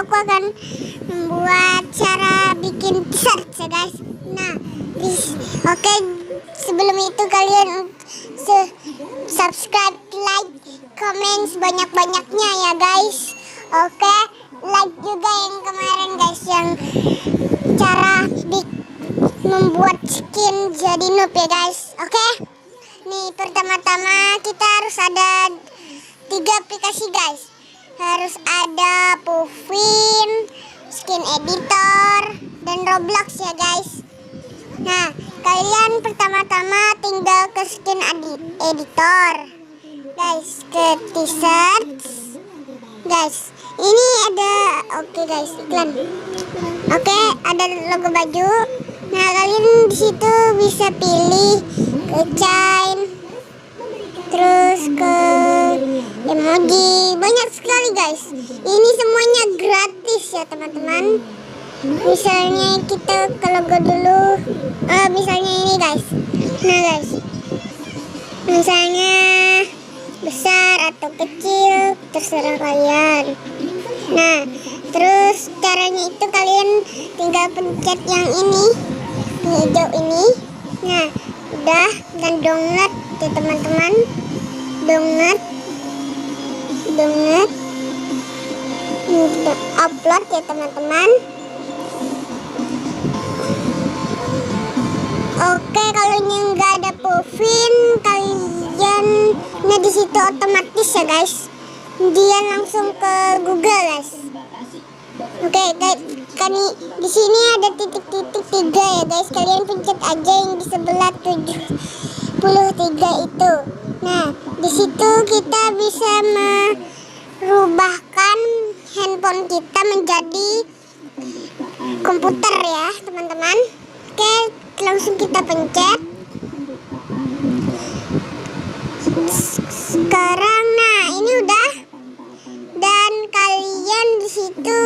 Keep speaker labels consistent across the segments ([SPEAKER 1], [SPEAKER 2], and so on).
[SPEAKER 1] aku akan membuat cara bikin t-shirt ya guys. Nah, oke, sebelum itu kalian subscribe, like, komen sebanyak-banyaknya ya guys. Oke, like juga yang kemarin guys, yang cara membuat skin jadi noob ya guys. Oke, nih pertama-tama kita harus ada 3 aplikasi guys. Harus ada Puffin, skin editor, dan Roblox ya guys. Nah, kalian pertama-tama tinggal ke skin editor guys, ke t-shirt guys. Ini ada, oke guys, iklan. Oke, ada logo baju. Nah, kalian di situ bisa pilih ke chain, terus ke emoji, banyak sekali guys. Ini semuanya gratis ya teman-teman. Misalnya kita ke logo dulu, misalnya ini guys. Nah guys, misalnya besar atau kecil terserah kalian. Nah, terus caranya itu kalian tinggal pencet yang ini, yang hijau ini. Nah, udah, dan download ya teman-teman. Download, upload ya teman-teman. Oke, kalau yang nggak ada Puffin, kalian di situ otomatis ya guys. Dia langsung ke Google guys. Oke, kan di sini ada titik-titik 3 ya guys. Kalian pencet aja yang di sebelah 73 itu. Nah, di situ kita bisa merubahkan handphone kita menjadi komputer ya teman-teman. Oke, langsung kita pencet. Sekarang, nah ini udah. Dan kalian di situ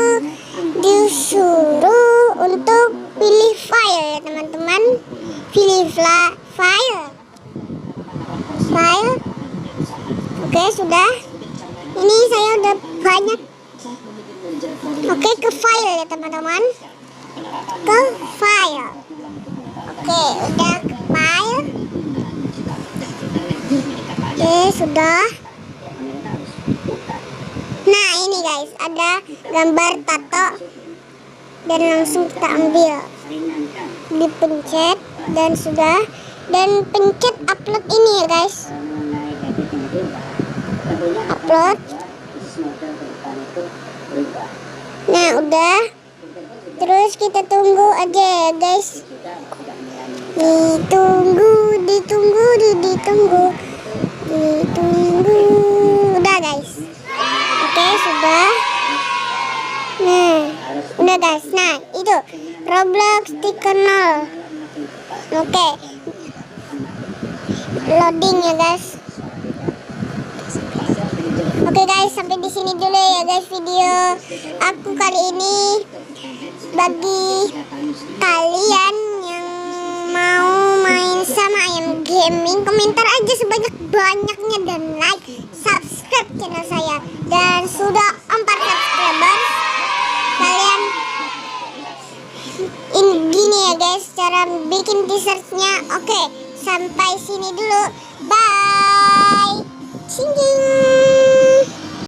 [SPEAKER 1] disuruh untuk pilih file ya teman-teman. Pilih file. Oke, sudah. Ini saya udah banyak. Oke, ke file ya teman-teman. Ke file. Oke, udah ke file. Oke, sudah. Nah, ini guys, ada gambar tato. Dan langsung kita ambil. Dipencet dan sudah. Dan pencet upload ini ya guys. Upload. Nah, udah. Terus kita tunggu aja ya guys. Ditunggu. Udah guys. Oke, sudah. Nah, udah guys. Nah, itu Roblox stiker 0. Oke. Loading ya guys. Oke guys, sampai di sini dulu ya guys video aku kali ini. Bagi kalian yang mau main sama ayam gaming, komentar aja sebanyak-banyaknya dan like, subscribe channel saya. Dan sudah 4 subscriber. Kalian gini ya guys cara bikin t-shirtnya. Oke, sampai sini dulu. Bye.